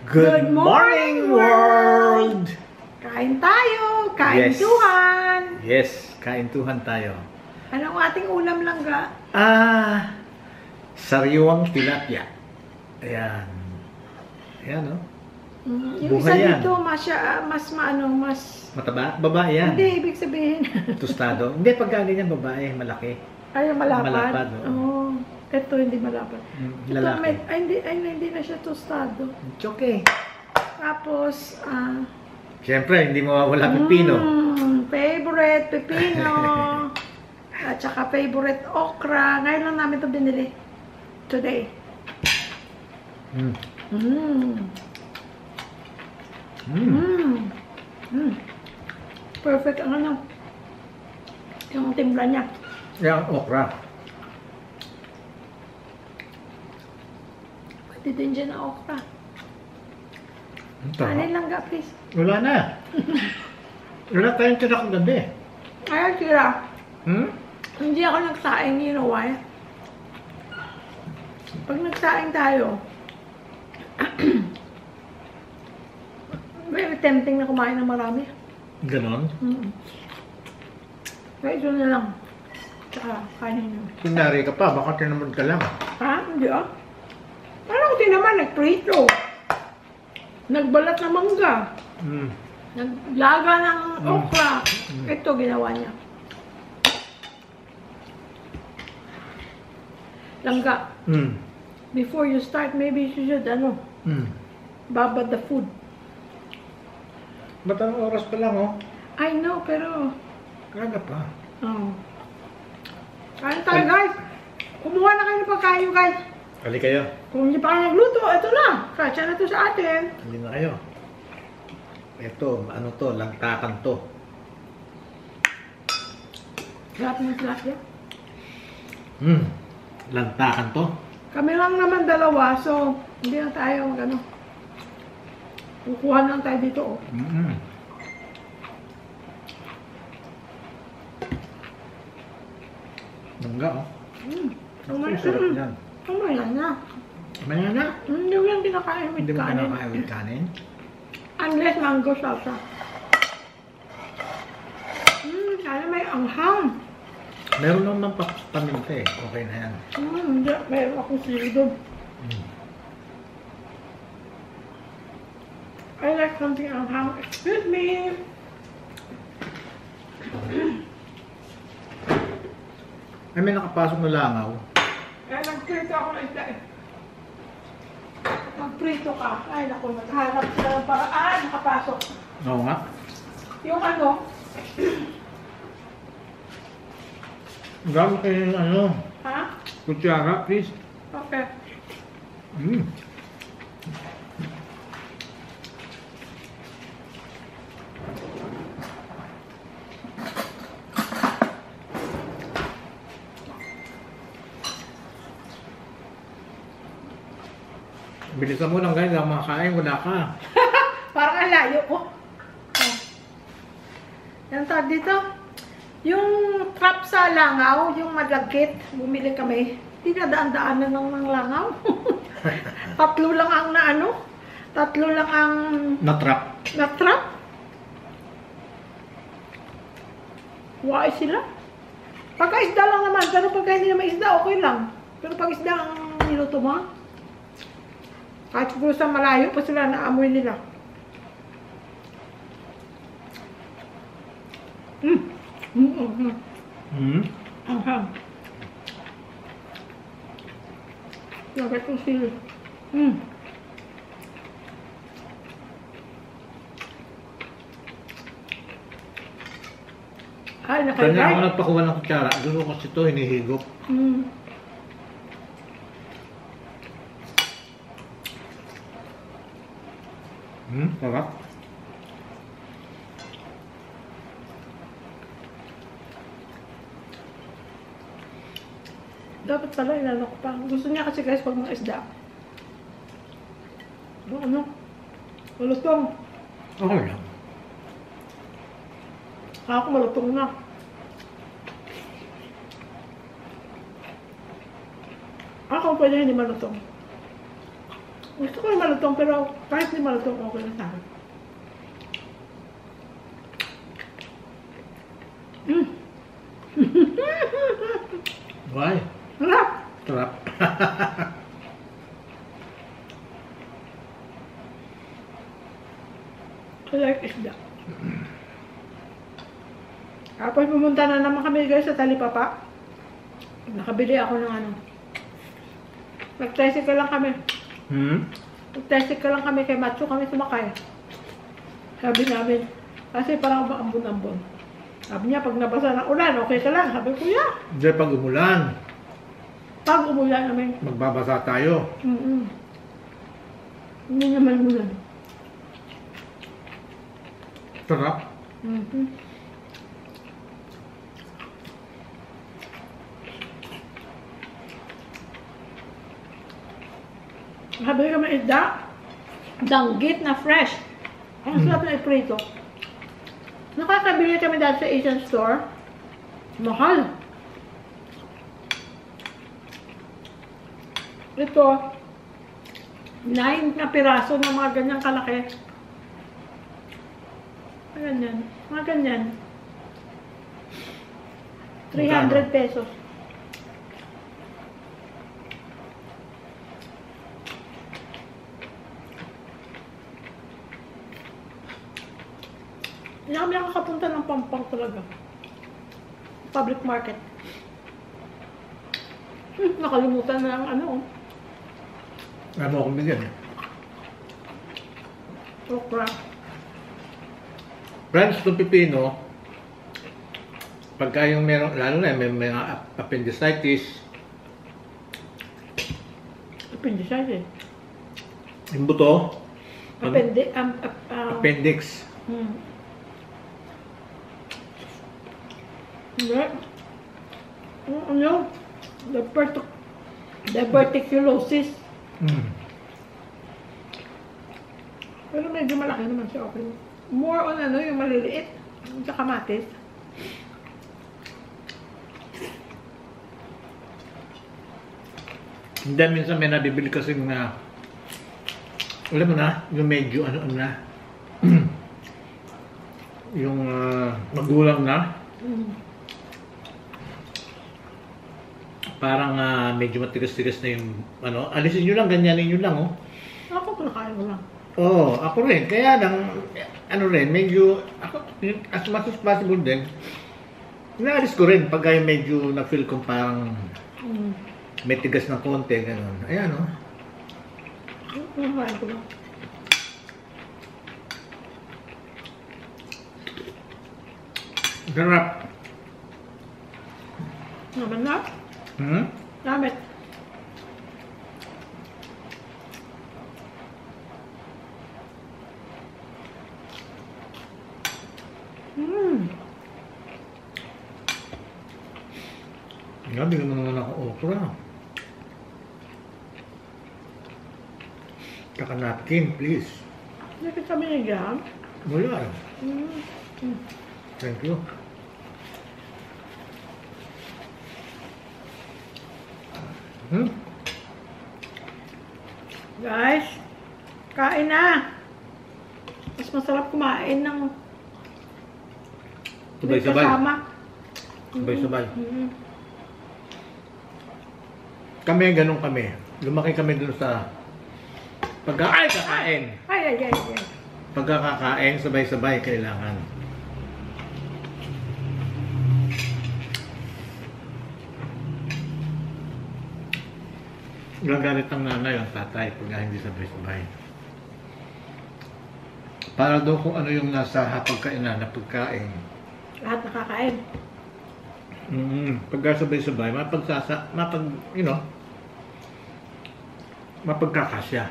Good morning, world! Kain tayo! Yes. Kaintuhan! Yes, kaintuhan tayo. Anong ating ulam lang ga? Sariwang tilapia. Ayan. Ayan, no? Yung Buhay isa yan. dito, mas Mataba? Babae yan. Hindi, ibig sabihin. Tostado. Hindi, pagka ganyan, babae, malaki. Ay, malapad. Malapad, oo. Oo. Ito, hindi malapad. Ito, Lalaki. hindi na siya tostado. It's okay. Tapos, Siyempre, hindi mawawala pipino. favorite pepino. At saka favorite okra. Ngayon lang namin ito binili. Today. Perfect ang ano. Yung timpla niya. Yan, okra. Pwede din dyan ang okra. Kanin lang ga, please. Wala na. Wala tayong tira kagabi. Ay, tira. Hmm? Hindi ako nagsaing, you know why? Pag nagsaing tayo, very tempting na kumain ng marami. Ganon? Kaya ito na lang. Tsaka kanin yun. Sinari ka pa, baka tinamad ka lang. Ha? Hindi ah. Parang hindi naman, nagprito. Nagbalat ng mangga. Naglaga ng okra. Ito ginawa niya. Langga. Before you start, maybe you should, babad the food. Ba't ang oras pa lang, oh? I know, pero... Kaga pa. Oh. Kain tayo, guys. Kumuha na kayo ng pagkain, guys. Kali kayo. Kung hindi pa kayo nagluto, ito na. Kasya na to sa atin. Hindi na kayo. Ito, ano to, langtakan to. Sarap ng tilapia. Langtakan to. Kami lang naman dalawa, so hindi na tayo mag-ano. Kukuha lang tayo dito, oh. Langga, oh. Umay Sarap yan. na. Maya na. Hindi ko yan kinakain with Hindi mo kanin. kinakain with kanin? Unless mango salsa. Sana may anghang. Meron naman paminta eh. Okay na yan. Hindi. Meron akong sili doon. I like something anghang. Excuse me. Ay, may nakapasok na langaw. Kaya nagprito ako ng isda eh. Nagprito ka. Ay, naku, naghanap sila ng paraan. Nakapasok. Oo nga. Yung ano, Gamit kayo ng ano, ha? kutsara, please. Okay. Bilisan mo lang guys, ang makakain, wala ka. Parang ang layo ko. Oh. Yan tawag dito. Yung trap sa langaw, yung madagkit, bumili kami. Dinadaan-daanan lang ng langaw. Tatlo lang ang tatlo lang ang Na-trap. na-trap. Why sila? Pagka isda lang naman, pero pagka hindi naman isda, okay lang. Pero pag isda ang niluto mo, kahit siguro sa malayo pa sila naamoy nila. Anghang. Lagat yung sili. Ay, Kanya ako nakagay. nagpakuha ng kutsara. Gusto ko kasi ito, hinihigop. Sarap. Dapat pala, ilalok pa. Gusto niya kasi guys, pag mga isda. Malutong. Okay lang. Ako malutong na. Ako pwede hindi malutong. Gusto ko yung malutong, pero kahit di malutong, okay na sa akin. Why? Harap! Sarap. I like isda. Tapos pumunta na naman kami guys sa Talipapa. Nakabili ako ng ano. Nag-tricycle lang kami. Nag-tricycle lang kami kay Matsu kami sumakay. Sabi namin, kasi parang ambon-ambon. Sabi niya, pag nabasa ng ulan, okay ka lang. Sabi ko, yeah. Hindi, pag umulan, Pag umulan namin. magbabasa tayo. Hindi naman umulan. Sarap. Sabi kami isda, danggit na fresh. Ang sarap na iprito. Nakakabili kami dati sa Asian store. Mahal. Ito, 9 na piraso ng mga ganyang kalaki. Ganyan. Mga ganyan. 300 pesos. Hindi kami nakakapunta ng Pampang talaga. Public market. Nakalimutan na ang ano. Ano akong bigyan? Okra. Friends, itong pipino, pagka yung meron, lalo na may appendicitis, Appendicitis. yung buto, Appendix. appendix. Hindi. Ano? Diverticulosis. Pero medyo malaki naman siya. Okay. More on ano, yung maliliit. Sa kamatis. Hindi, minsan may nabibili kasi na, alam mo na, yung medyo ano na, yung magulang na, parang medyo matigas-tigas na yung, ano, alisin nyo lang, ganyanin nyo lang, oh. Ako kinakain ko lang. Oo, ako rin. Kaya lang, ano rin, medyo, ako, as much as possible din, inaalis ko rin pag yung medyo na-feel kong parang may tigas ng konti, gano'n. Ayan, oh. Kinakain ko lang. Sarap. Naman na. Damit. Bigyan mo naman ako okra. Saka napkin, please. Hindi kita binigyan. Wala. Thank you. Guys, kain na. Mas masarap kumain ng Sabay-sabay. kasama. Sabay-sabay. Kami, ganun kami. Lumaki kami dun sa kakain. Ay. Pagkakakain, sabay-sabay kailangan. Walang galit ng nanay ang tatay pag hindi sabay-sabay. Para daw kung ano yung nasa hapagkainan na pagkain. Lahat nakakain. Pagka sabay-sabay, mapagkakasya.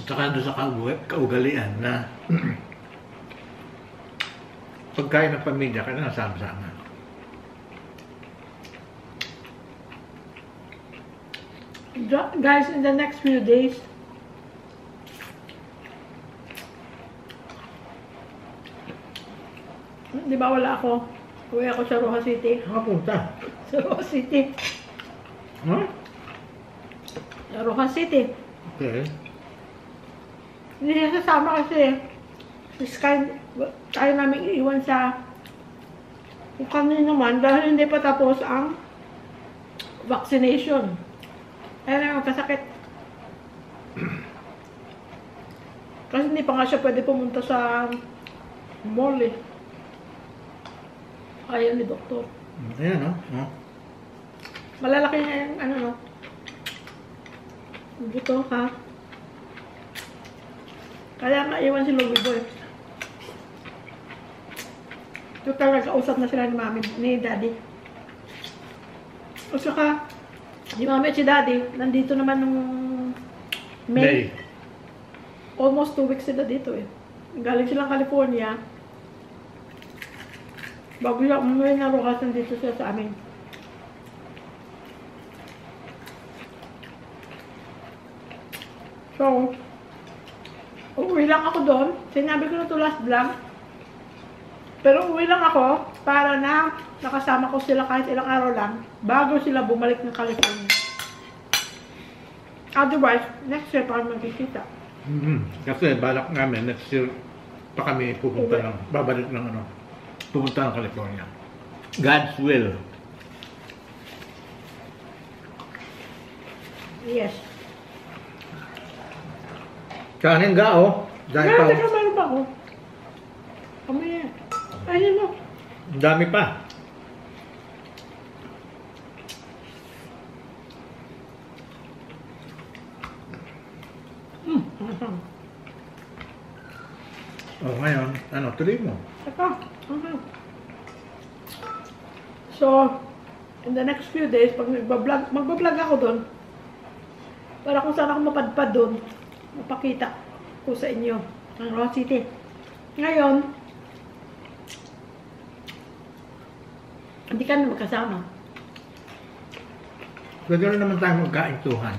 Tsaka doon sa kaugalian na pagkain ng pamilya, kailangan sama-sama. Guys, in the next few days, Di ba wala ako? Uwi ako sa Rojas City. Nakapunta. Sa Rojas City. Huh? Sa Rojas City. Okay. Hindi niya sasama kasi si Sky, tayo namin iiwan sa kung kami naman dahil hindi pa tapos ang vaccination. Kaya naman kasakit. Kasi hindi pa nga siya pwede pumunta sa mall eh. Ayaw ni doktor. Ayan, no? Oh. Malalaki na yung ano, no? Dito, ha? Kaya nga iwan si Louie Boy. Total, nagkausap na sila ni Mami, ni Daddy. At saka, si Mami at si Daddy, nandito naman nung May. Almost 2 weeks sila dito eh. Galing silang California. Bago siya umuwi na Rojas, nandito siya sa amin. So, uuwi lang ako doon. Sinabi ko na to last vlog. Pero uuwi lang ako para na nakasama ko sila kahit ilang araw lang bago sila bumalik ng California. Otherwise, next year pa kami magkikita. Kasi balak namin, next year pa kami pupunta ng, babalik ng ano, pupunta ng California. God's will. Yes. Kanin ga, oh. Dahil pa, Teka, meron pa ako. Kamaya. Ayun mo. ang dami pa. Oh, ngayon, ano, tuloy mo. Teka. So, in the next few days, pag magbablog ako doon, para kung saan ako mapadpad doon, mapakita ko sa inyo ang Rojas City. Ngayon, hindi ka na magkasama. Pwede rin naman tayo magkaintuhan.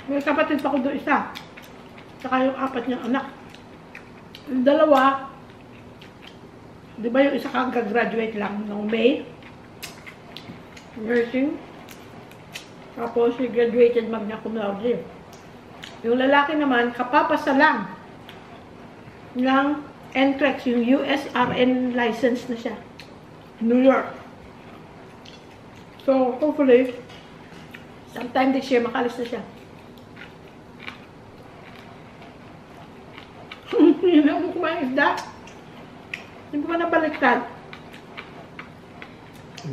May kapatid pa ko doon isa. Saka yung 4 niyang anak. Yung 2, di ba yung isa kagagraduate lang ng May? Nursing. Tapos si graduated magna cum laude. Yung lalaki naman, kapapasa lang ng NCLEX, yung USRN license na siya. New York. So, hopefully, sometime this year, makalis na siya. Hindi na mo kumain isda. Hindi ko pa nabaliktad.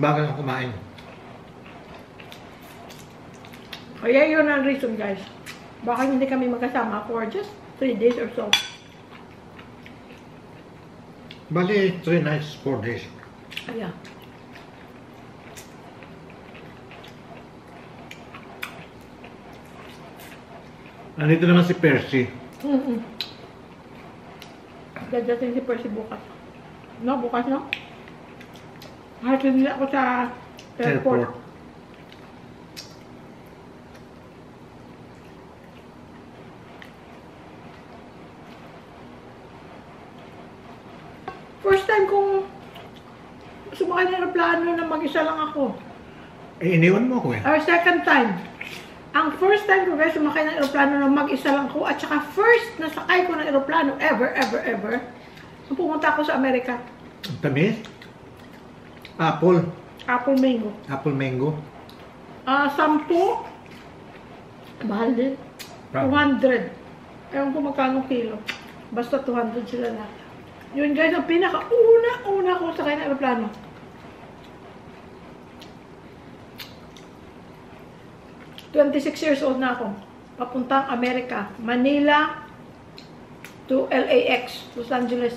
Bagal na kumain. Kaya yun ang reason, guys. Baka hindi kami magkasama for just 3 days or so. Bali, 3 nights, 4 days. Kaya. Nandito naman si Percy. Dadating si Percy bukas. No, bukas, no? Hatid nila ako sa airport. First time kong sumakay ng aeroplano na mag-isa lang ako. Eh, iniwan mo ako eh. Or second time. Ang first time ko guys, sumakay ng aeroplano na mag-isa lang ko. At saka first na sakay ko ng aeroplano ever, nung pumunta ako sa Amerika. Ang tamis? Apple. Apple mango. Apple mango. 10. Mahal din. 200. Ewan ko magkano kilo. Basta 200 sila lahat. Yun guys, ang pinaka-una ko sakay ng aeroplano. "26 years old na ako. Papuntang Amerika. Manila to LAX, Los Angeles.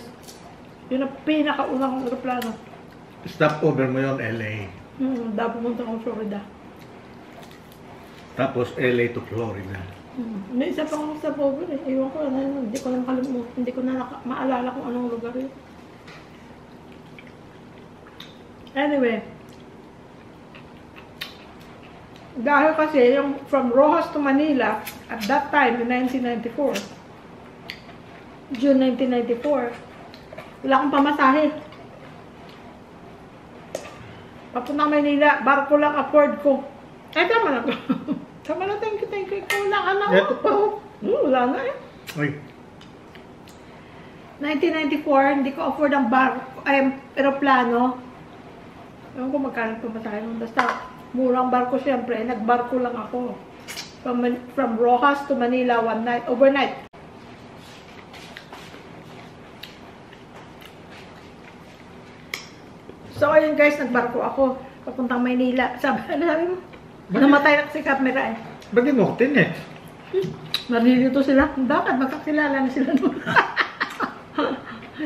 Yun ang pinaka-una kong aeroplano. Stopover mo yon LA. Dahil pumunta akong Florida. Tapos LA to Florida. May isa pa akong stopover eh. Ewan ko, hindi ko na makalimutan. Hindi ko na maalala kung anong lugar yun. Anyway. Dahil kasi yung from Rojas to Manila, at that time, in 1994, June 1994, wala akong pamasahe. Papunta Manila, barko lang afford ko. Eh, tama na. Tama na, thank you. Wala ka na. Ito pa. Wala na eh. Ay, 1994, hindi ko afford ang aeroplano. Ewan ko magkano pamasahe nun. Basta, murang barko siyempre. Nagbarko lang ako. From Rojas to Manila one night, overnight. So, ayun guys, nagbarko ako. Papuntang Maynila. Sabi mo? Namatay na kasi camera eh. ba't di mo ko tinext? Narilito sila. Dapat magkakilala na sila nun.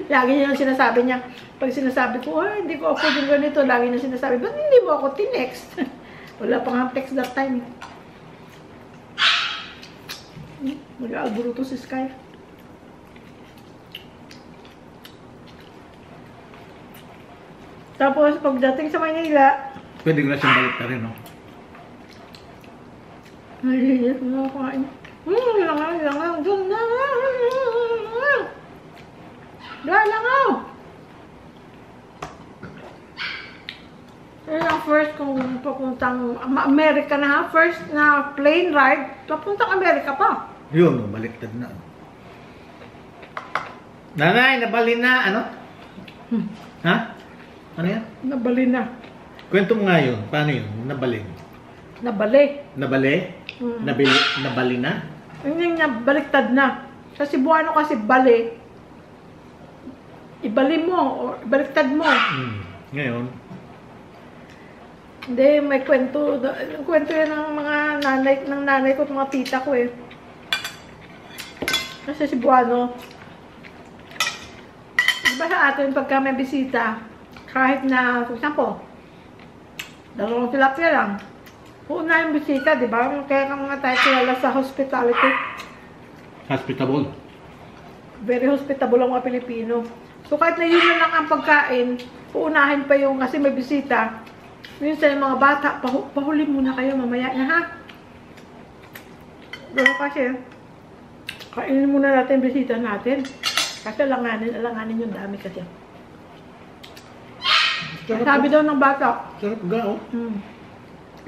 Lagi niya yung sinasabi niya. Pag sinasabi ko, ay, hindi ko afford yung ganito. Lagi niya sinasabi, ba't hindi mo ako tinext? Wala pang ang text that time. Mag-aalburo to si Sky. Tapos, pagdating sa Maynila, Pwede ko na siyang balik ka rin, no? nalilit mo ako kain. Langaw. Doon na. Langaw. Yan ang first kong papuntang Amerika na ha. First na plane ride, papuntang Amerika pa. Yun, baliktad na. Nanay, nabalin na, ano? Ha? Ano yan? Nabali na. Kwento mo nga yun. Paano yun? Nabalin. Nabali. Nabali? Nabali na? Hindi niya, baliktad na. Sa Cebuano kasi bali. Ibali mo, o baliktad mo. Ngayon, Hindi, may kwento. Kwento yan ng mga nanay ko, mga tita ko eh. Kasi Cebuano. Diba sa atin, pagka may bisita, kahit na, for example, dalawang tilapia lang. Una yung bisita, di ba? Kaya ka mga tayo kilala sa hospitality. hospitable. Very hospitable ang mga Pilipino. So kahit na yun na lang ang pagkain, uunahin pa yung kasi may bisita. Minsan yung mga bata, pahuli muna kayo mamaya na ha. Pero kasi, kainin muna natin bisita natin. Kasi alanganin yung dami kasi. Sabi daw ng bata. Sarap ga, oh.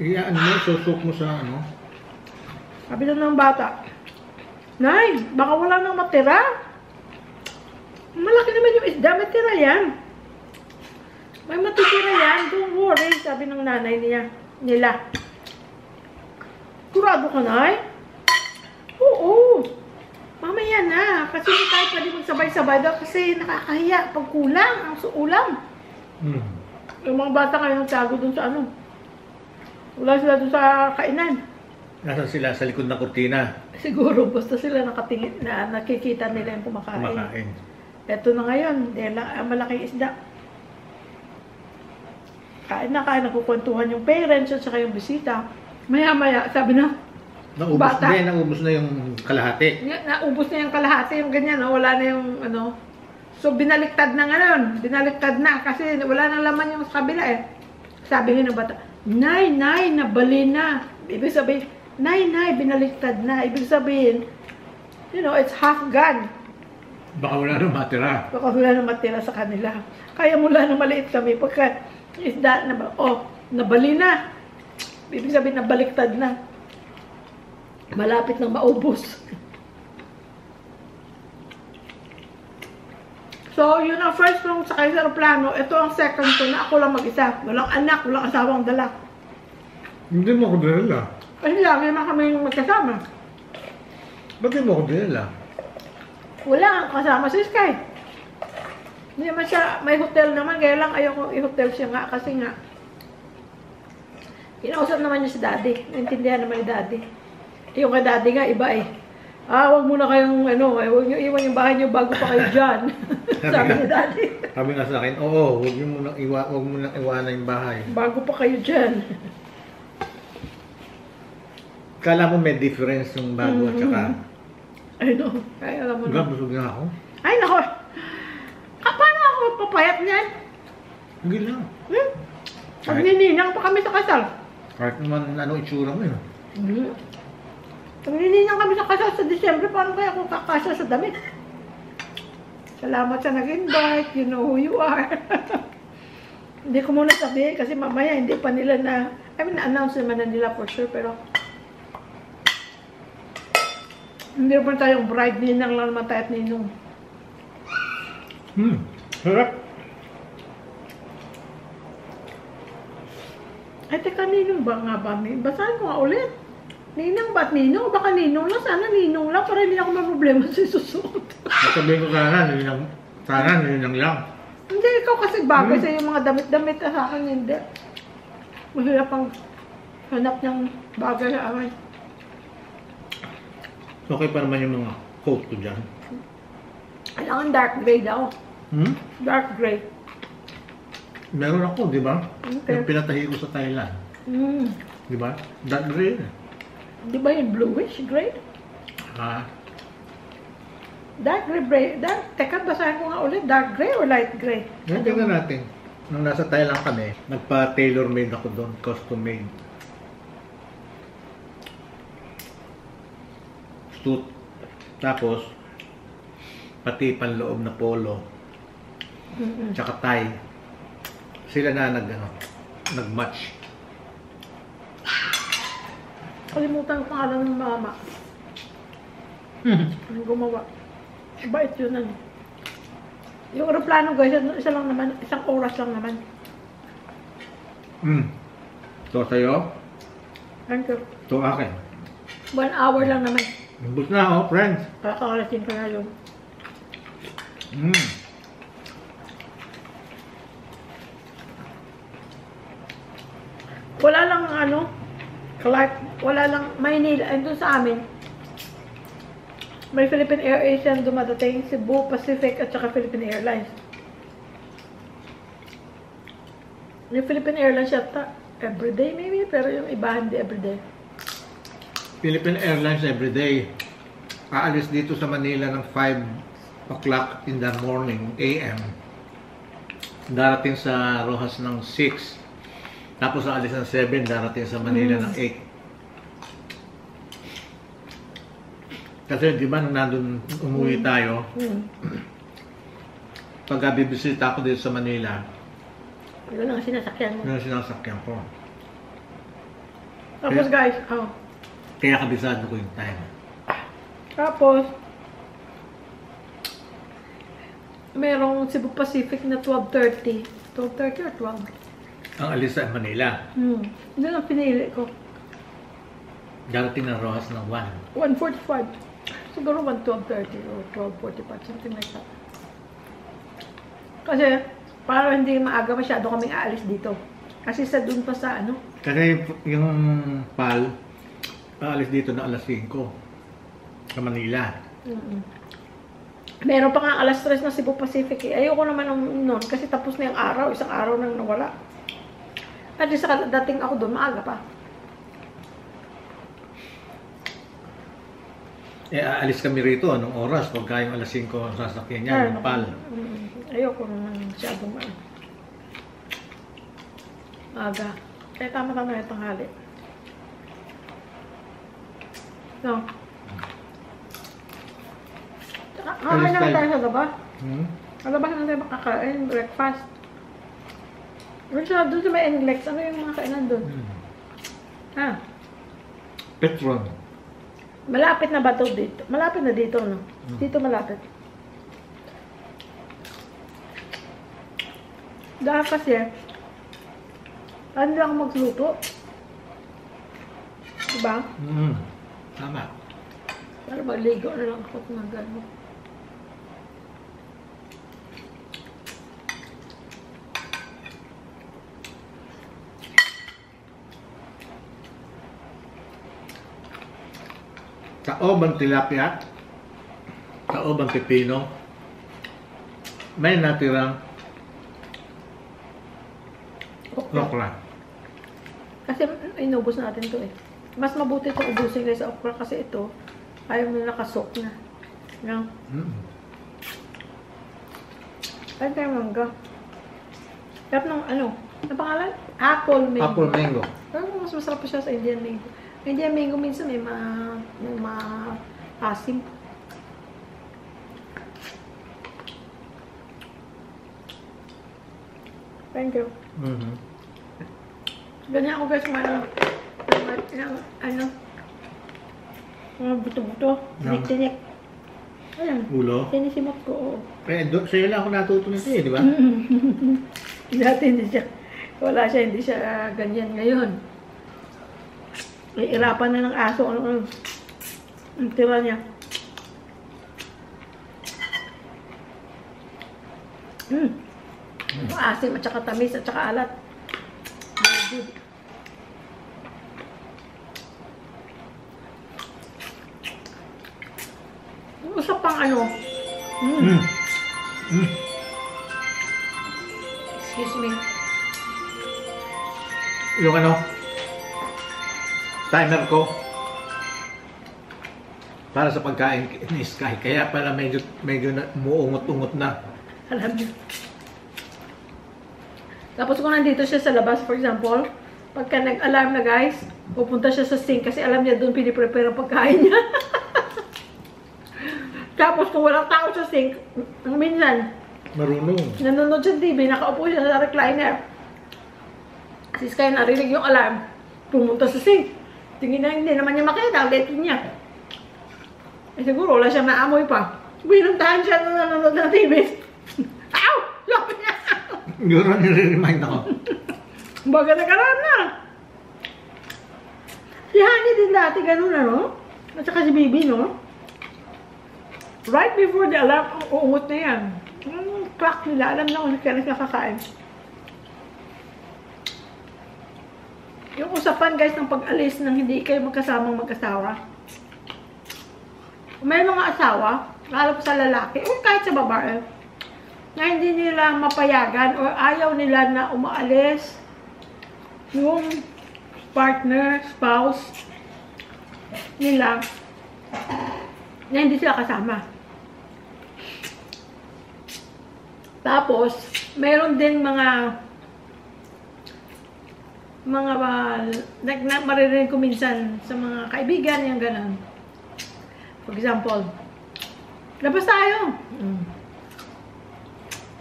Ano mo, susok mo sa ano. Sabi daw ng bata, Nay, baka wala nang matira. Malaki naman yung isda, may tira yan. May matitira yan, don't worry, sabi ng nanay nila. Kurado ka, Nay? Oo. Mamaya na, kasi hindi tayo pwede magsabay-sabay daw kasi nakakahiya pag kulang ang ulam. Yung mga bata ngayon nagtago dun sa ano. Wala sila dun sa kainan. Nasaan sila? Sa likod ng kurtina. Siguro, basta sila nakatingin na nakikita nila yung kumakain. Eto na ngayon, malaking isda. Kain na, nagkukwentuhan yung parents at saka yung bisita. Maya-maya, sabi na, Naubos na yung kalahati. Naubos na yung kalahati, yung ganyan, no? Wala na yung ano. So, binaliktad na ngayon. Binaliktad na kasi wala nang laman yung kabila eh. Sabi niya ng bata, Nay, nabali na. Ibig sabihin, Nay, binaliktad na. Ibig sabihin, you know, it's half gone. Baka wala na matira. Baka wala na matira sa kanila. Kaya mula na maliit kami, pagka isda na nabali na. Ibig sabihin, nabaliktad na. Malapit nang maubos. So, yun ang first nung sakay sa aeroplano. Ito ang second ko na ako lang mag-isa. Walang anak, walang asawang dala. Hindi mo ko dinala. Kasi lagi naman kami magkasama. Ba't di mo ko dinala? Wala ang kasama si Sky. Hindi naman siya, may hotel naman. Kaya lang ayoko i-hotel siya nga kasi nga. Kinausap naman niya si Daddy. Naintindihan naman ni Daddy. Yung kay Daddy nga, iba eh. Wag muna kayong, huwag niyo iwan yung bahay niyo bago pa kayo dyan. Sabi ni Daddy. Sabi nga sa akin, oo, huwag mo nang iwanan yung bahay. Bago pa kayo dyan. Kala mo may difference yung bago at saka. I know. Ay, alam mo na. Busog na ako. Ay, nako. Paano ako papayat niyan? Hindi lang. Pagnininang pa kami sa kasal. Kahit naman ano itsura mo yun. Tumininan kami sa kasal sa Disyembre, paano kaya kung kakasya sa damit? Salamat sa nag-invite, you know who you are. Hindi ko muna sabihin kasi mamaya hindi pa nila na-announce naman na nila for sure, pero hindi pa tayong bride, ninang lang naman tayo at ninong. Sarap. Ay, teka, ninong ba nga ba? Basahin ko nga ulit. Ninang ba't ninong? Baka ninong lang. Sana ninong lang para hindi ako problema sa susunod. Sabihin ko sana ninang lang. Hindi, ikaw kasi bagay sa yung mga damit-damit sa akin, hindi. Mahirap ang hanap ng bagay sa akin. Okay pa naman yung mga coat ko dyan. Kailangan dark gray daw. Dark gray. Meron ako, di ba? Okay. Yung pinatahi ko sa Thailand. Di ba? Dark gray. Di ba yung bluish gray? Ha? Dark gray, teka, basahin ko nga ulit. Dark gray or light gray? Yan, tingnan natin. Nung nasa Thailand kami, nagpa-tailor made ako doon, custom made. Suit. Tapos, pati panloob na polo. Tsaka tie. Sila na nag-match. Kalimutan ko pangalan ng mama. Ang gumawa. Bait yun ano. Yung aeroplano guys, isa lang naman, isang oras lang naman. Ito sa'yo. Thank you. Ito akin. 1 hour lang naman. Ubus na ako, friends. Kakakalasin ko na yun. Wala lang Clark, wala lang, Maynila, doon sa amin. May Philippine Air Asian dumadating, Cebu, Pacific, at saka Philippine Airlines. Yung Philippine Airlines yata, everyday maybe, pero yung iba hindi everyday. Philippine Airlines everyday. Aalis dito sa Manila ng 5 o'clock in the morning, AM. Darating sa Rojas ng 6. Tapos aalis ng 7, darating sa Manila ng 8. Kasi di ba nung nandun umuwi tayo, pag bibisita ako dito sa Manila, yun ang sinasakyan mo. yun ang sinasakyan ko. Tapos guys, Kaya kabisado ko yung time. tapos, merong Cebu Pacific na 12:30. 12:30 or 12? Ang alis sa Manila, Yun ang pinili ko. darating ng Rojas ng 1. 1:45. Siguro 12:30 or 12:45, something like that. Kasi, para hindi maaga masyado kaming aalis dito. Kasi sa dun pa sa Kasi yung PAL, aalis dito na alas 5 sa Manila. Meron pa nga alas 3 na Cebu Pacific eh. Ayoko naman noon kasi tapos na yung araw. Isang araw nang nawala. At least dating ako doon, maaga pa. Aalis kami rito, anong oras? Pagka yung alas 5 ang sasakyan niya, yung PAL. Ayoko naman masyadong maaga. Kaya tama-tama yung tanghali. No. Kakain naman tayo sa gaba. Sa gaba naman tayo makakain, breakfast. Doon sa may Englex, ano yung mga kainan doon? Petron. Malapit na ba ito dito? Malapit na dito, no? Dito malapit. Dahil kasi, ano lang magluto? Diba? Tama. Para magligo na lang ako ng gano'n. Taob ang tilapia, taob ang pipino, may natirang okra. Kasi inubos natin to eh. Mas mabuti itong ubusin kaysa okra kasi ito, ayaw mo nakasok na. No? Ay tayo mangga. Kaya ng Ano pangalan? Apple mango. Apple mango. Pero mas masarap pa siya sa Indian mango. Indian mango minsan may asim. Thank you. Ganyan ako guys, mga buto-buto, tinik-tinik. Ayan, Ulo. sinisimot ko, oo. Sa'yo lang ako natuto nito eh, di ba? Dati hindi siya, wala siya, hindi siya ganyan ngayon. Iirapan na ng aso, ang tira niya. Asim at saka tamis at saka alat. Very good. Yung isa pang ano. Excuse me. Yung ano, timer ko para sa pagkain ni Sky. Kaya pala medyo umuungot-ungot na. Alam niyo. Tapos kung nandito siya sa labas, for example, pagka nag-alarm na guys, pupunta siya sa sink kasi alam niya doon piniprepare ang pagkain niya. Tapos kung walang tao sa sink, minsan, Marunong. nanonood siya TV, nakaupo siya sa recliner. Si Sky narinig yung alarm, pumunta sa sink. Tingin na hindi naman niya makita, late niya. Eh siguro wala siyang naamoy pa. Binuntahan siya nung nanonood ng TV. Ow! Lapit niya! Yun ang nire-remind ako. Baga nagkaroon na. Si Honey din dati ganun ano? At saka si Bibi, no? Right before the alarm, uungot na yan. Yung clock nila, alam na kung kailan nakakain. Yung usapan guys ng pag-alis ng hindi kayo magkasamang mag-asawa. May mga asawa, lalo sa lalaki, o kahit sa babae, na hindi nila mapayagan o ayaw nila na umaalis yung partner, spouse nila na hindi sila kasama. Tapos, meron din mga maririnig ko minsan sa mga kaibigan, yung gano'n. For example, labas tayo.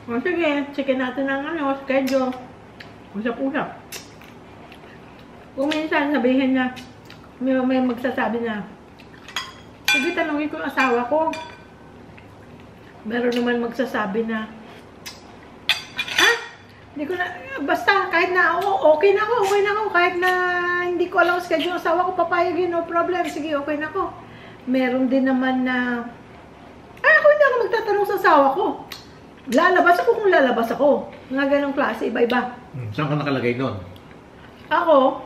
O sige, chicken natin ng schedule. Usap-usap. Kung minsan sabihin na, may magsasabi na, sige, tanongin ko yung asawa ko. Meron naman magsasabi na, hindi ko na, basta kahit na okay na ako, kahit na hindi ko alam ang schedule ng asawa ko, papayagin, no problem, sige, okay na ako. Meron din naman na, ako hindi ako magtatanong sa asawa ko. Lalabas ako kung lalabas ako. Mga ganong klase, iba-iba. Saan ka nakalagay doon? Ako,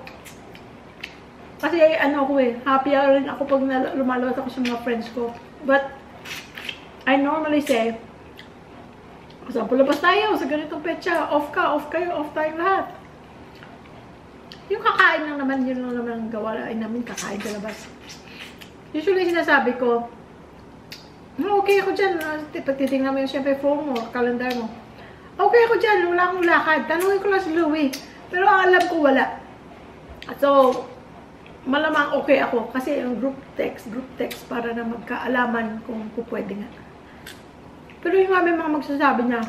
kasi ano ko happy hour rin ako pag lumalabas ako sa mga friends ko. But, I normally say, sample labas tayo sa ganitong petsa, off kayo, off tayo lahat. Yung kakain lang naman, yun lang naman ang gawa ay namin, kakain sa labas. Usually sinasabi ko, okay ako dyan, titingnan mo yung siyempre phone mo, kalendar mo. Okay ako dyan, wala akong lakad. Tanungin ko lang si Louie, pero ang alam ko wala. So, malamang okay ako kasi yung group text para na magkaalaman kung pwede nga. Pero yung mga magsasabi niya,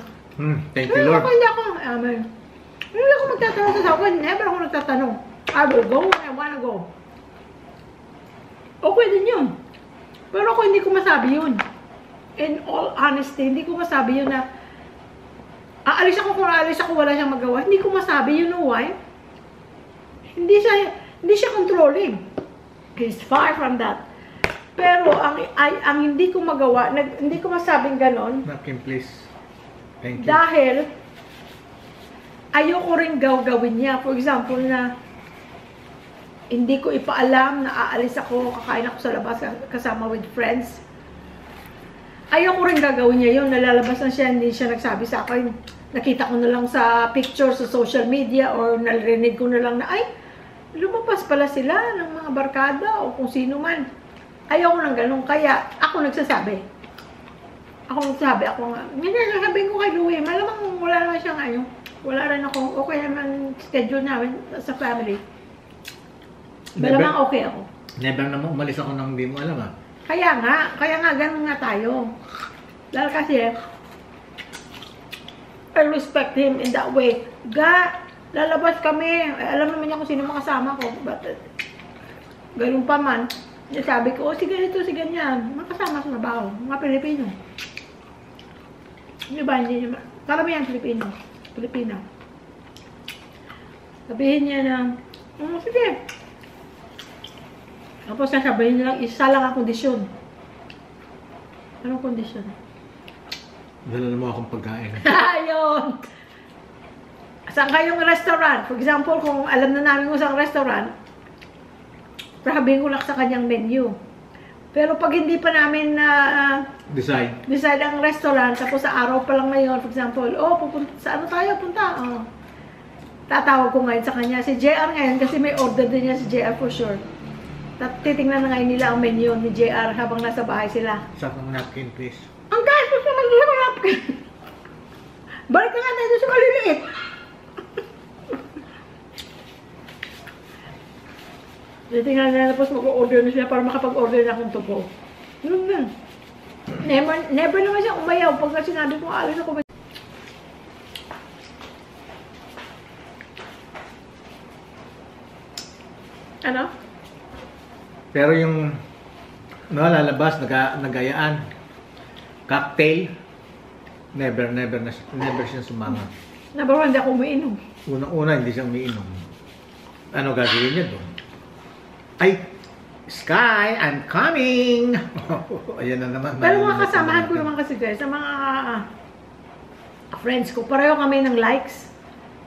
thank you Lord. Hindi ako, amen. Hindi ako magtatanong sa asawa, never ako nagtatanong. I will go when I wanna go. Okay din yun. Pero ako hindi ko masabi yun. In all honesty, hindi ko masabi yun na aalis ako kung aalis ako, wala siyang magawa. Hindi ko masabi, you know why? Hindi siya controlling. He's far from that. Pero ang hindi ko magawa, hindi ko masabing ganon. Napkin please. Thank you. Dahil ayoko rin gawin niya. For example na hindi ko ipaalam na aalis ako, kakain ako sa labas kasama with friends. Ayoko rin gagawin niya yun. Nalalabas na siya, hindi siya nagsabi sa akin. Nakita ko na lang sa picture sa social media or narinig ko na lang na, ay, lumabas pala sila ng mga barkada o kung sino man. Ayoko nang ganun. Kaya ako nagsasabi. Ako nga, sabihin ko kay Louie, malamang wala naman siyang Wala rin ako, okay naman schedule namin sa family. Never? Malamang okay ako. Never naman umalis ako nang hindi mo alam ah. Kaya nga, ganun nga tayo. Dahil kasi, I respect him in that way. Lalabas kami, alam naman niya kung sino makasama ko. But, ganun pa man, sabi ko, oh, sige ito, sige ganyan. Makasama sa trabaho, mga Pilipino. Hindi ba, hindi naman. Karamihan Pilipino. Sabihin niya na, sige. Tapos sasabihin niya lang, isa lang ang kondisyon. Anong kondisyon? Dala mo akong pagkain. Ayun! Saan kayong restaurant? For example, kung alam na namin kung saan restaurant, sabihin ko lang sa kanyang menu. Pero pag hindi pa namin decide ang restaurant, tapos sa araw pa lang ngayon, for example, sa ano tayo, punta? Tatawag ko ngayon sa kanya, si JR ngayon, kasi may order din niya si JR for sure. Titingnan na ngayon nila ang menu ni JR habang nasa bahay sila. Sakang napkin, please. Ang gastos naman nila ng napkin! Balik na nga tayo sa maliliit! Titingnan na tapos mag-order na sila para makapag-order na akong tubo. Yun na. Never naman siya umayaw pagka sinabi ko, alis ako. Ano? Pero yung lalabas, nagayaan, cocktail, never siya sumama. Number one, hindi ako umiinom. Unang-una, hindi siya umiinom. Ano gagawin niya doon? Ay, Sky, I'm coming! Ayan na naman. Pero mga kasamahan ko naman kasi guys, sa mga friends ko, pareho kami ng likes.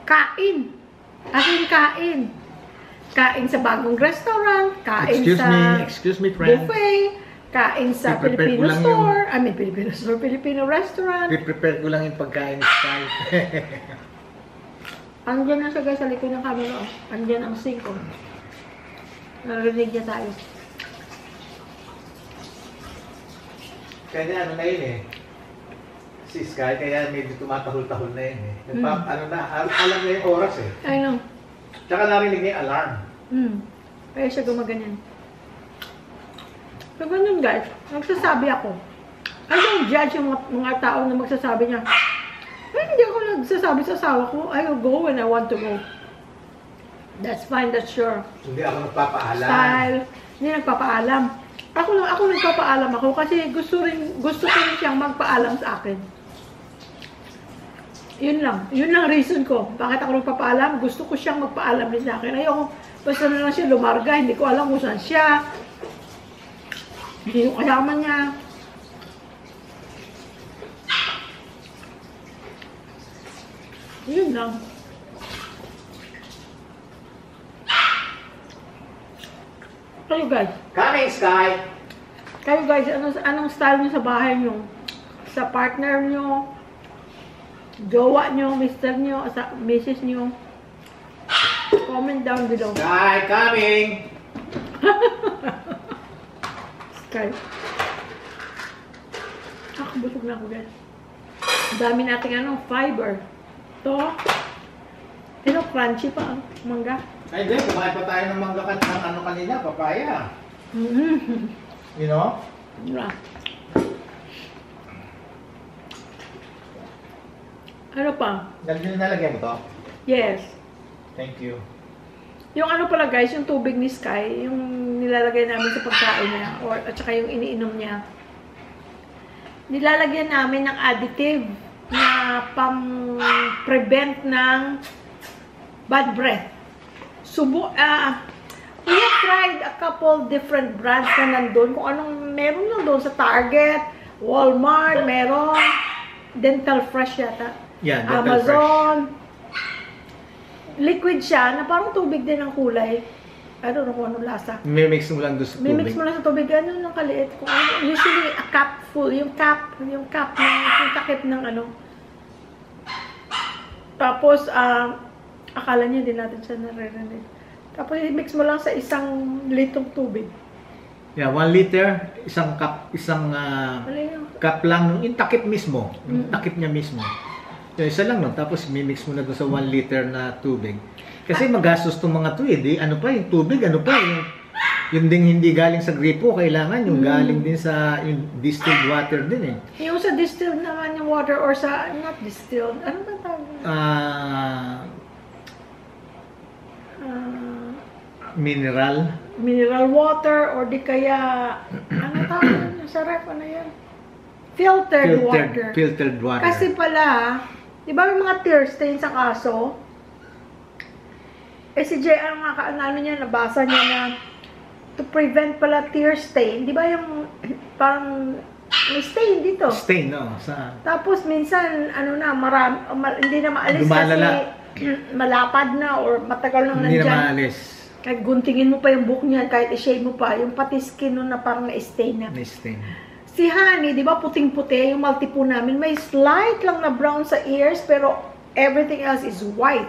Kain! As in, kain! Kain sa bagong restaurant, kain Excuse me, friend. buffet, kain sa Filipino store, Filipino restaurant. I-prepare ko lang yung pagkain, Sky. Andiyan na siya guys sa likod ng camera. Andiyan ang sink ko. Narinig niya tayo. Kaya ano na yun eh. Si Sky, kaya medyo tumatahol-tahol na yun eh. Alam na yung oras eh. I know. Tsaka narinig niya yung alarm. Kaya siya gumaganyan. So ganun guys, nagsasabi ako. I don't judge yung mga tao na magsasabi niya. Hindi ako nagsasabi sa asawa ko, I will go when I want to go. That's fine, that's sure. Hindi ako nagpapaalam. Style. Hindi nagpapaalam. Ako nagpapaalam ako kasi gusto ko rin siyang magpaalam sa akin. Yun lang reason ko. Bakit ako nagpapaalam? Gusto ko siyang magpaalam din sa akin. Ayoko, basta na lang siya lumarga, hindi ko alam kung saan siya. Hindi ko kasama niya. Yun lang. Kayo guys. Coming, Sky! Kayo guys, anong style nyo sa bahay nyo? Sa partner nyo? Jowa nyo? Mister nyo? Sa misis nyo? Comment down below. Sky, coming! Sky. Busog na ako guys. Ang dami nating fiber. To. Crunchy pa ang mangga. Ay, hindi. Kumain pa tayo ng mangga ng kanina, papaya. You know? Yeah. Ano pa? Nalagyan mo to? Yes. Thank you. Yung pala guys, yung tubig ni Sky, yung nilalagay namin sa pagkain niya, at saka yung iniinom niya. Nilalagyan namin ng additive na pang-prevent ng bad breath. We have tried a couple different brands na nandun. Kung anong meron lang doon sa Target, Walmart, meron. Dental Fresh yata. Yeah, Dental Amazon. Fresh. Liquid siya na parang tubig din ang kulay. I don't know kung anong lasa. Mimix mo lang doon sa tubig. Mimix mo lang sa tubig. Ano lang kaliit. Kung ano, usually a cup full. Yung takip ng Tapos, akala niya din natin siya naririnig. Tapos, i-mix mo lang sa isang litong tubig. Yeah, 1 liter, isang cup lang, yung takip mismo. Yung takip niya mismo. Yung isa lang, no? Tapos mimix mo na doon sa 1 liter na tubig. Kasi magastos tong mga to eh. Di, ano pa, yung tubig, ano pa, yung ding hindi galing sa gripo, kailangan yung galing din sa yung distilled water din eh. Yung sa distilled naman yung water or sa, not distilled, ano ba tawag? Mineral water or di kaya, ano tawag sa ref, ano yan? Filtered water. Filtered water. Kasi pala, di ba may mga tear stain sa kaso? Eh si JR nga ano niya, nabasa niya na to prevent pala tear stain. Di ba yung parang may stain dito? Stain, no? Saan? Tapos minsan, ano na, hindi na maalis Lumalala. kasi malapad na or matagal nang Hindi nandyan. na maalis. Kahit guntingin mo pa yung buhok niya, kahit i-shave mo pa, yung pati skin nun na parang na-stain na. May stain. Si Honey, di ba puting-puti, yung multi po namin, may slight lang na brown sa ears, pero everything else is white.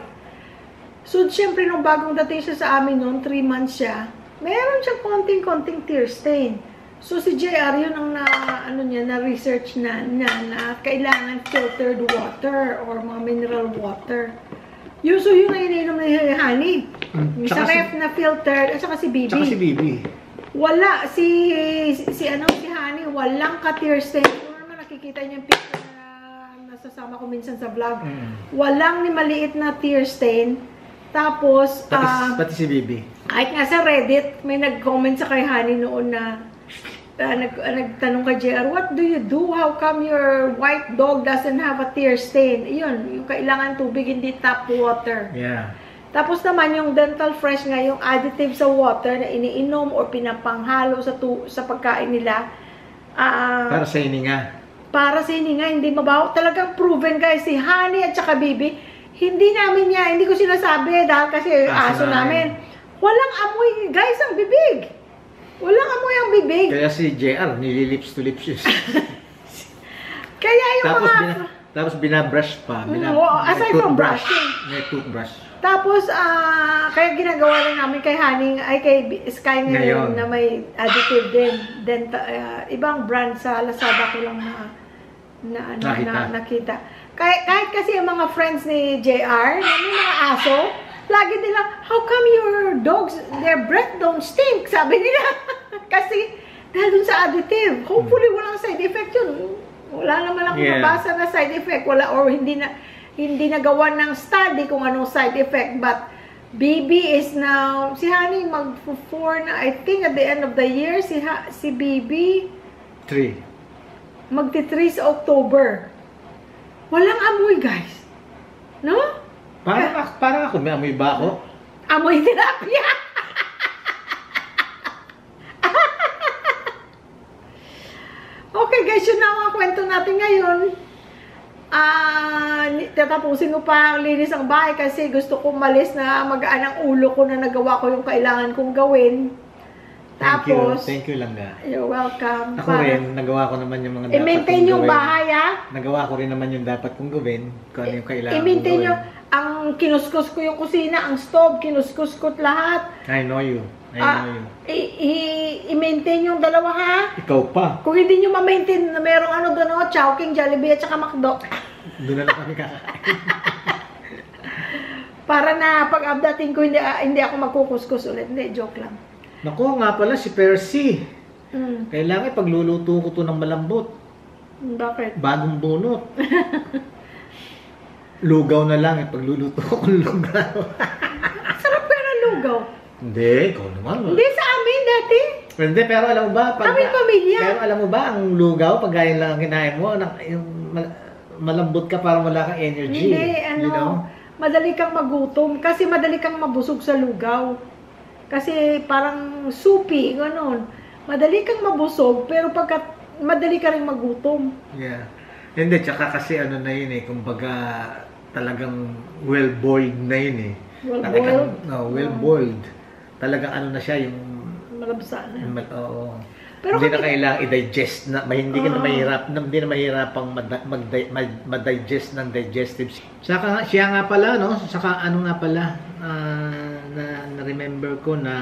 So, syempre, nung bagong dating siya sa amin noon, 3 months siya, meron siyang konting-konting tear stain. So, si JR, yun ang na-research na kailangan filtered water or mga mineral water. So, yun ang ininom ni Honey. Yung sa ref na filtered, at saka si Bibi. Tsaka si Bibi. Wala, si Honey, walang ka-tear stain. Kung naman nakikita niyo yung picture na nasasama ko minsan sa vlog. Walang ni maliit na tear stain. Tapos, Pati si Bibi. kahit nga sa Reddit, may nag-comment sa kay Honey noon na nagtanong kay JR, what do you do? How come your white dog doesn't have a tear stain? Yun, yung kailangan tubig, hindi tap water. Yeah. Tapos naman yung Dental Fresh nga, yung additive sa water na iniinom or pinapanghalo sa pagkain nila. Para sa hininga. Para sa hininga, hindi mabaho. Talagang proven guys, si Honey at saka Bibi, hindi ko sinasabi dahil kasi aso namin. Walang amoy guys ang bibig. Walang amoy ang bibig. Kaya si JR, nililips to lips yun. Kaya yung Tapos binabrush pa. Aside from brushing. May toothbrush. Tapos, kaya ginagawa rin namin kay Honey, ay kay Sky ngayon na may additive din. Ibang brand sa Lazada ko lang nakita. Kahit kasi yung mga friends ni JR, may mga aso, lagi nila, how come your dogs, their breath don't stink? Sabi nila. Kasi, dahil dun sa additive. Hopefully, walang side effect yun. Wala naman akong mabasa na side effect. Wala, or hindi nagawa ng study kung anong side effect. But, BB is now, si Honey mag-4 na, I think at the end of the year, si BB, 3. magti-3 sa October. Walang amoy, guys. No? Parang ako, may amoy ba ako? Amoy tilapia. Okay, guys, yun na ang kwento natin ngayon. Tatapusin ko pa ang linis ng bahay kasi gusto kong malis na magaan ang ulo ko na nagawa ko yung kailangan kong gawin. Tapos, thank you lang ga. You're welcome. Ako rin, nagawa ko naman yung mga dapat i-maintain yung bahay, Nagawa ko rin naman yung dapat kong gawin. Kung ano yung kailangan i-maintain yung, ang kinuskus ko yung kusina, ang stove, kinuskus ko lahat. I know you. I-maintain yung dalawa, ha? Ikaw pa. Kung hindi nyo ma-maintain na merong doon, Chowking, Jollibee, at saka McDo. Doon na lang kami kakain. Para na pag updating ko, hindi ako magkukuskus ulit. Hindi, joke lang. Naku, nga pala si Percy. Kailangan pagluluto ko to ng malambot. Bakit? Bagong bunot. Lugaw na lang pagluluto ko ng lugaw. Sarap kaya ng lugaw. Hindi, ikaw naman. Hindi sa amin dati. Hindi, pero alam mo ba? Kami pamilya. Pero alam mo ba, ang lugaw, pag gaya lang ang kinain mo, yung malambot ka parang wala kang energy. Hindi, you know? madali kang magutom. Kasi madali kang mabusog sa lugaw. Kasi parang soupy, gano'n. Madali kang mabusog, pero madali ka rin magutom. Yeah. Hindi, tsaka kasi ano na yun kumbaga talagang well-boiled na yun Well-boiled? Well-boiled. Talagang ano na siya, yung malabsa na. Oo. Pero hindi na kailangan i-digest na, hindi ka na mahirapang ma-digest ng digestive. Saka siya nga pala, no? Saka ano nga pala, na-remember ko na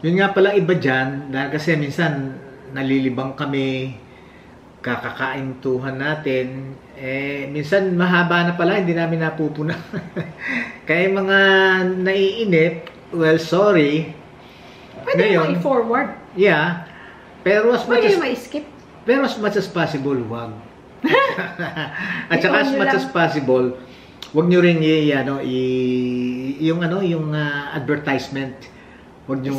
yun nga pala iba dyan, dahil kasi minsan nalilibang kami kakakaintuhan natin, minsan mahaba na pala, hindi namin napupuna. Kaya mga naiinip, well, sorry. Pwede mo i-forward. Yeah. Pero as much Pwede mo i-skip. Pero as much as possible, wag. At saka as much as possible, wag nyo rin yung advertisement, wag nyo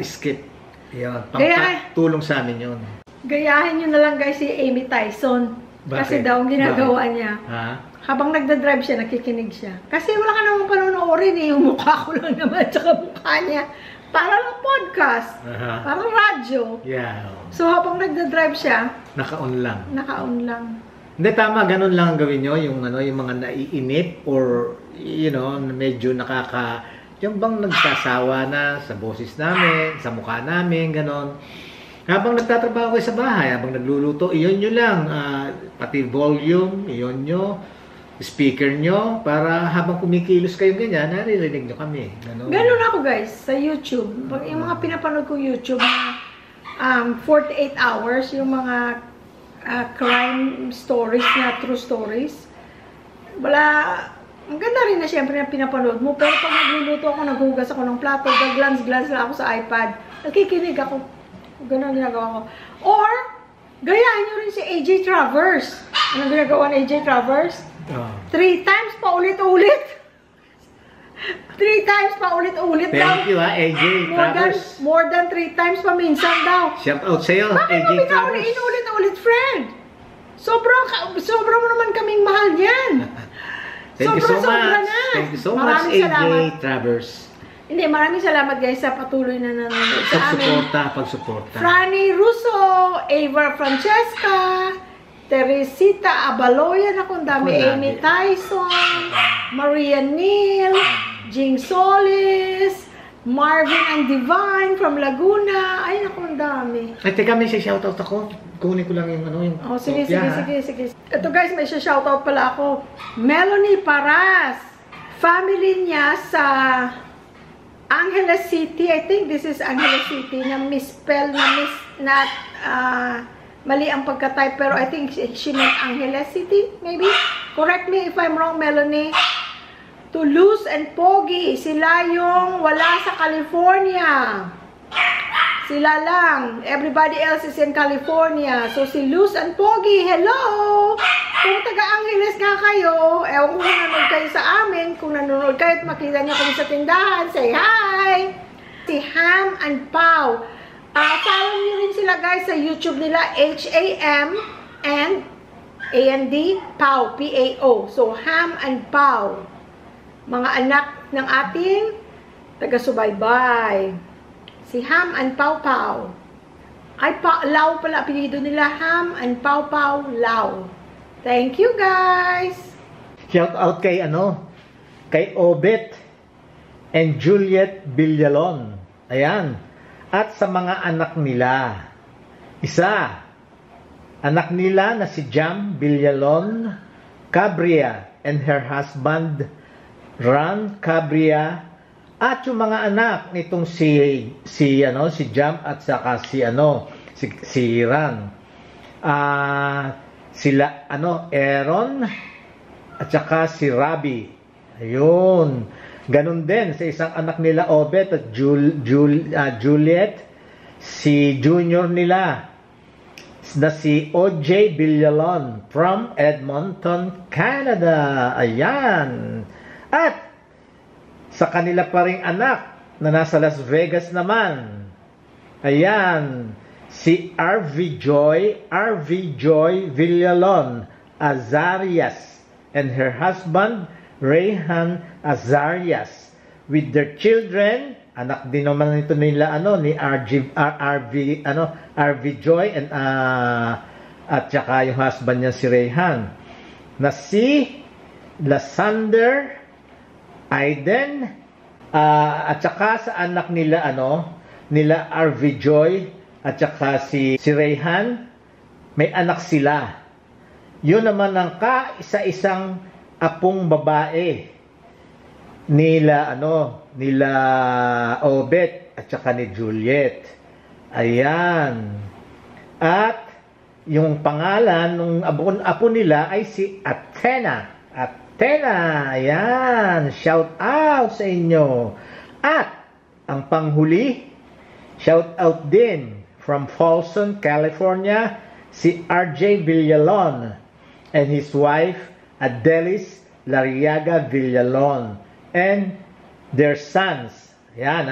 skip. Yun, pampatulong sa amin yun. Gayahin nyo na lang guys si Amy Tyson. Bakit? Kasi daw ang ginagawa niya. Ha? Habang nagdadrive siya, nakikinig siya. Kasi wala ka namang panonoorin yung mukha ko lang naman tsaka mukha niya. Para lang podcast. Parang radyo. Yeah. So habang nagdadrive siya, naka-on lang. Naka-on lang. Hindi, tama, ganun lang ang gawin nyo, yung mga naiinip or medyo yung bang nagsasawa na sa boses namin, sa mukha namin, ganon. Habang nagtatrabaho kayo sa bahay, habang nagluluto, iyon nyo lang, pati volume, iyon nyo, speaker nyo, para habang kumikilos kayo ganyan, naririnig nyo kami. Ganun ako guys, sa YouTube. Yung mga pinapanood kong YouTube, 48 hours, yung mga crime stories na true stories. Ang ganda rin na siyempre na pinapanood mo, pero pag nagluluto ako, naghugas ako ng plato, glance lang ako sa iPad, nakikinig ako. Ganun ang ginagawa ko. Or, gayahin nyo rin si AJ Travers. Anong ginagawa ni AJ Travers? 3 times pa ulit-ulit. 3 times pa ulit-ulit daw. Thank you AJ Travers. More than 3 times pa minsan daw. Shout out sa'yo, AJ Travers. Bakit mo ulit-ulit, friend? Sobra mo naman kaming mahal yan. Thank you so much. Thank you so much, AJ Travers. Hindi, maraming salamat guys sa patuloy na nanonood sa amin. Pagsuporta. Franny Russo, Ava Francesca, Teresita Abaloyan, ako ang dami. Amy Tyson, Maria Neal, Jing Solis, Marvin and Divine from Laguna. Ay, ako ang dami. Ay, teka, may shoutout ako. Kunin ko lang yung sige. Ito guys, may shoutout pala ako. Melanie Paras. Family niya sa Angeles City. I think this is Angeles City. Na misspell, mali ang pagka-type. Pero I think she meant Angeles City, maybe. Correct me if I'm wrong, Melanie. Toulouse and Pogi. Sila yung wala sa California. Sila lang. Everybody else is in California. So, si Luz and Pogi, hello! Kung taga-Angeles nga kayo, ewan kung nanonood kayo sa amin, kung nanonood kayo at makita nyo kami sa tindahan, say hi! Si Ham and Pau. Follow nyo rin sila guys sa YouTube nila, H-A-M and A-N-D, Pau, P-A-O. So, Ham and Pau. Mga anak ng ating taga-subaybay. Si Ham and Pau Pau. Ay, Lau pala, apelido nila. Ham and Pau Pau Lau. Thank you, guys! Shout out kay kay Obet and Juliet Villalon. Ayan. At sa mga anak nila. Isa, anak nila na si Jam Villalon Cabria and her husband Ran Cabria. At yung mga anak nitong si Jam at saka si Ran. Sila Aaron at saka si Rabi. Ayun. Ganun din sa isang anak nila Obet at Juliet, si junior nila na si OJ Villalon from Edmonton, Canada. Ayan. At sa kanila pa ring anak na nasa Las Vegas naman. Ayan. Si RV Joy Villalon Azarias and her husband Rayhan Azarias with their children. Anak din naman ito nila ni RV Joy and at saka yung husband niya si Rayhan na si Lasander Aiden, at saka sa anak nila nila RV Joy at saka si Rayhan, may anak sila. Yun naman ang kaisa-isang apong babae nila Obet at saka ni Juliet. Ayan. At Yung pangalan ng apo nila ay si Athena. Athena, ayan, shout out sa inyo. At ang panghuli, shout out din from Folsom, California, si RJ Villalon and his wife Adelis Lariaga Villalon and their sons, ayan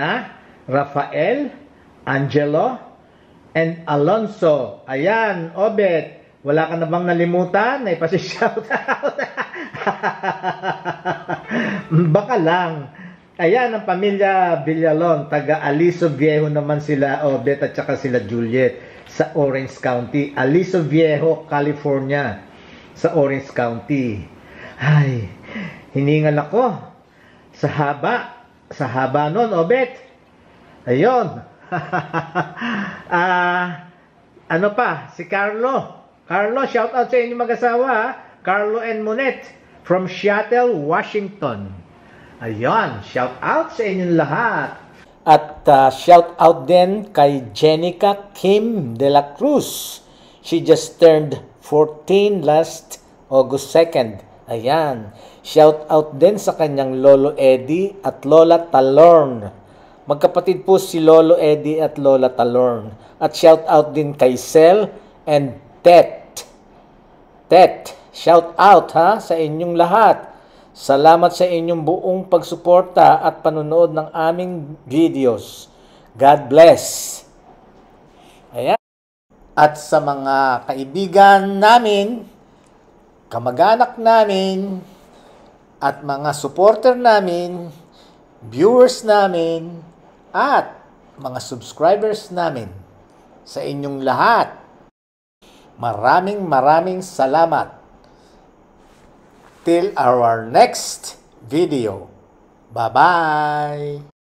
Rafael, Angelo, and Alonso. Ayan, Obet, wala ka na bang nalimutan? Ay pasi-shout out. Baka lang. Ayan, ang pamilya Villalon, taga Aliso Viejo naman sila, Obet, at saka sila Juliet, sa Orange County. Aliso Viejo, California, sa Orange County. Ay, hiningal ako. Sa haba nun, Obet. Ayun. Ano pa? Si Carlo. Carlo, shout out sa inyo mag-asawa. Carlo and Monet from Seattle, Washington. Ayun, shout out sa inyong lahat. At shout out din kay Jenica Kim de la Cruz. She just turned 14 last August 2nd. Ayan. Shout out din sa kanyang Lolo Eddie at Lola Talorn. Magkapatid po si Lolo Eddie at Lola Talorn. At shout out din kay Sel and Tet. Tet, shout out sa inyong lahat. Salamat sa inyong buong pagsuporta at panonood ng aming videos. God bless. Ayan. At sa mga kaibigan namin, kamag-anak namin, at mga supporter namin, viewers namin, at mga subscribers namin, sa inyong lahat, maraming salamat. Till our next video. Bye-bye!